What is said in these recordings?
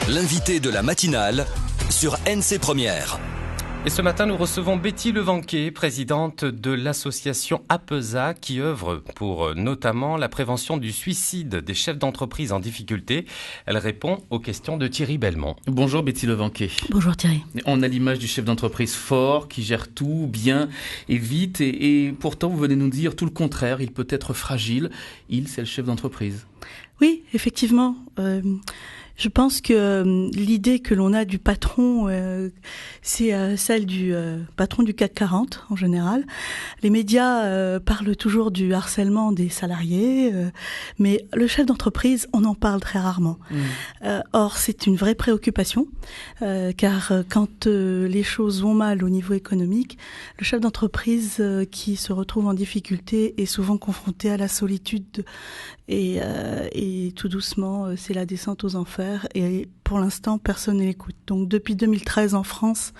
L'invité de la matinale sur NC Première. Et ce matin, nous recevons Betty Levanquet, présidente de l'association APESA, qui œuvre pour notamment la prévention du suicide des chefs d'entreprise en difficulté. Elle répond aux questions de Thierry Belmont. Bonjour Betty Levanquet. Bonjour Thierry. On a l'image du chef d'entreprise fort, qui gère tout bien et vite. Et pourtant, vous venez nous dire tout le contraire. Il peut être fragile. C'est le chef d'entreprise. Oui, effectivement. Je pense que l'idée que l'on a du patron, c'est celle du patron du CAC 40 en général. Les médias parlent toujours du harcèlement des salariés, mais le chef d'entreprise, on en parle très rarement. Or, c'est une vraie préoccupation, car quand les choses vont mal au niveau économique, le chef d'entreprise qui se retrouve en difficulté est souvent confronté à la solitude et tout doucement, c'est la descente aux enfers. Et pour l'instant, personne ne l'écoute. Donc depuis 2013 en France,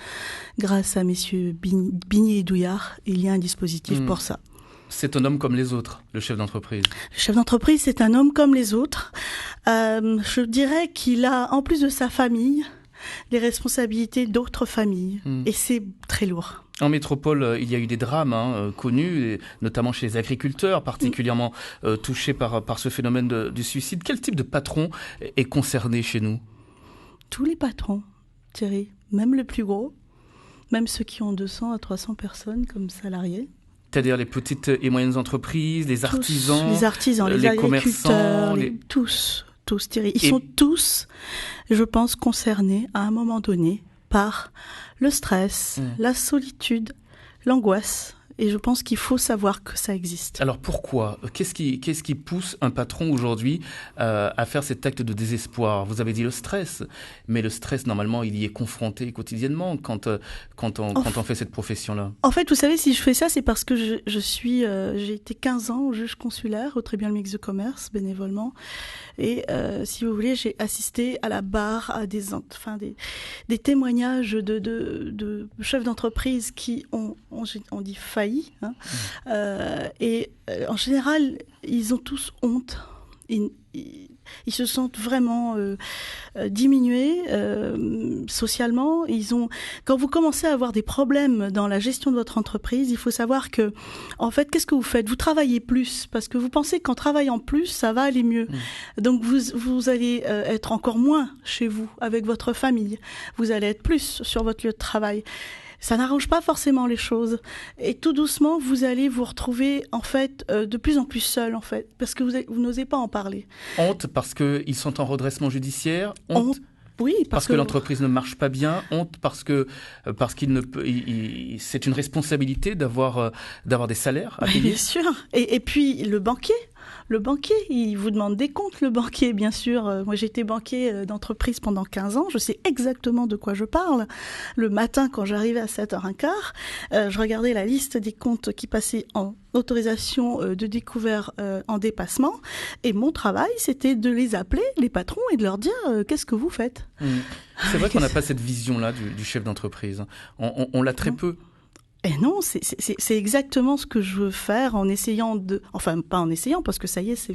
grâce à messieurs Bigny et Douillard, il y a un dispositif pour ça. C'est un homme comme les autres, le chef d'entreprise. Le chef d'entreprise, c'est un homme comme les autres. Je dirais qu'il a, en plus de sa famille, les responsabilités d'autres familles. Et c'est très lourd. En métropole, il y a eu des drames connus, notamment chez les agriculteurs, particulièrement touchés par ce phénomène du suicide. Quel type de patron est concerné chez nous ? Tous les patrons, Thierry, même le plus gros, même ceux qui ont 200 à 300 personnes comme salariés. C'est-à-dire les petites et moyennes entreprises, les artisans, les commerçants, tous, Thierry. Ils sont tous, je pense, concernés à un moment donné par le stress, la solitude, l'angoisse. Et je pense qu'il faut savoir que ça existe. Alors pourquoi ? Qu'est-ce qui pousse un patron aujourd'hui à faire cet acte de désespoir ? Vous avez dit le stress, mais le stress, normalement, il y est confronté quotidiennement quand on fait cette profession-là. En fait, vous savez, si je fais ça, c'est parce que j'ai été 15 ans au juge consulaire au tribunal mixte de commerce, bénévolement. Et si vous voulez, j'ai assisté à la barre à des témoignages de chefs d'entreprise qui on dit failli. En général, ils ont tous honte. Ils se sentent vraiment diminués socialement. Quand vous commencez à avoir des problèmes dans la gestion de votre entreprise, il faut savoir que, en fait, qu'est-ce que vous faites ? Vous travaillez plus parce que vous pensez qu'en travaillant plus, ça va aller mieux. Donc vous allez être encore moins chez vous avec votre famille. Vous allez être plus sur votre lieu de travail. Ça n'arrange pas forcément les choses. Et tout doucement, vous allez vous retrouver, en fait, de plus en plus seul, en fait, parce que vous n'osez pas en parler. Honte parce qu'ils sont en redressement judiciaire. Honte oui, parce que l'entreprise ne marche pas bien. Honte parce qu'il ne peut. C'est une responsabilité d'avoir des salaires à payer. Bien sûr. Et puis le banquier. Le banquier, il vous demande des comptes, le banquier, bien sûr. Moi, j'ai été banquier d'entreprise pendant 15 ans. Je sais exactement de quoi je parle. Le matin, quand j'arrivais à 7h15, je regardais la liste des comptes qui passaient en autorisation de découvert en dépassement. Et mon travail, c'était de les appeler, les patrons, et de leur dire qu'est-ce que vous faites. C'est vrai qu'on n'a pas cette vision-là du chef d'entreprise. On l'a très peu. Et non, c'est exactement ce que je veux faire en essayant enfin pas en essayant parce que ça y est,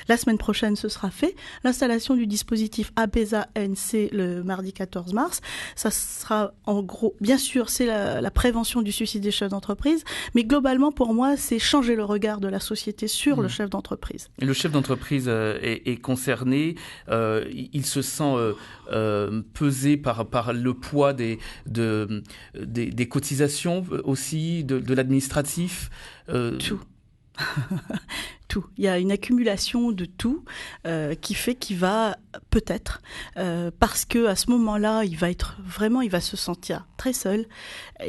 la semaine prochaine ce sera fait, l'installation du dispositif APESA NC le mardi 14 mars. Ça sera en gros, bien sûr, c'est la prévention du suicide des chefs d'entreprise, mais globalement pour moi, c'est changer le regard de la société sur le chef d'entreprise. Et le chef d'entreprise est concerné, il se sent pesé par le poids des cotisations aussi, de l'administratif. Tout. Tout. Il y a une accumulation de tout qui fait qu'il va peut-être, parce que à ce moment-là, il va se sentir très seul.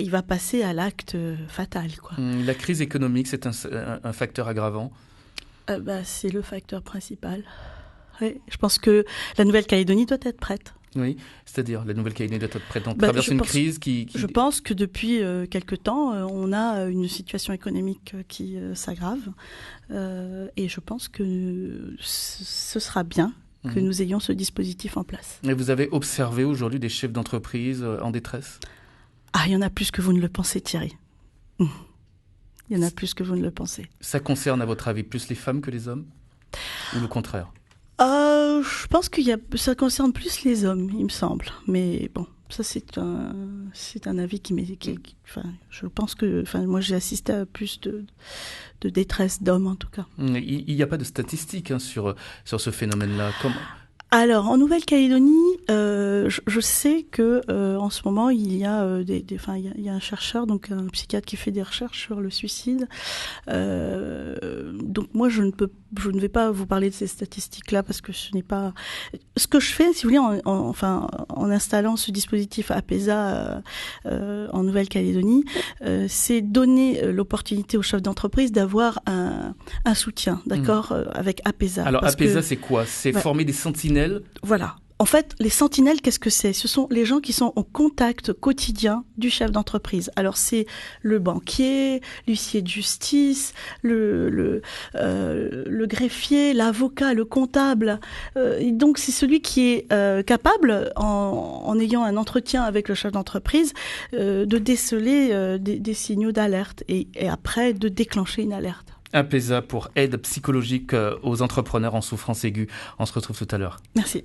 Il va passer à l'acte fatal, quoi. La crise économique, c'est un facteur aggravant. C'est le facteur principal. Oui, je pense que la Nouvelle-Calédonie doit être prête. Oui, c'est-à-dire la Nouvelle-Calédonie doit être prête. On traverse une crise qui... Je pense que depuis quelque temps, on a une situation économique qui s'aggrave. Et je pense que ce sera bien que nous ayons ce dispositif en place. Et vous avez observé aujourd'hui des chefs d'entreprise en détresse ? Il y en a plus que vous ne le pensez, Thierry. Il y en a plus que vous ne le pensez. Ça concerne, à votre avis, plus les femmes que les hommes ? Ou le contraire ? Je pense ça concerne plus les hommes, il me semble. Mais bon, ça c'est un avis je pense que, moi j'ai assisté à plus de détresse d'hommes en tout cas. Il n'y a pas de statistiques sur ce phénomène-là. Alors, en Nouvelle-Calédonie, je sais que en ce moment il y a il y a un chercheur, donc un psychiatre qui fait des recherches sur le suicide. Donc moi je ne vais pas vous parler de ces statistiques-là parce que ce n'est pas ce que je fais, si vous voulez, en installant ce dispositif APESA en Nouvelle-Calédonie, c'est donner l'opportunité aux chefs d'entreprise d'avoir un soutien, d'accord, avec APESA. Alors APESA, c'est quoi ? C'est former des sentinelles. Voilà. En fait, les sentinelles, qu'est-ce que c'est ? Ce sont les gens qui sont au contact quotidien du chef d'entreprise. Alors, c'est le banquier, l'huissier de justice, le greffier, l'avocat, le comptable. Donc, c'est celui qui est capable, en ayant un entretien avec le chef d'entreprise, de déceler des signaux d'alerte et après de déclencher une alerte. APESA pour aide psychologique aux entrepreneurs en souffrance aiguë. On se retrouve tout à l'heure. Merci.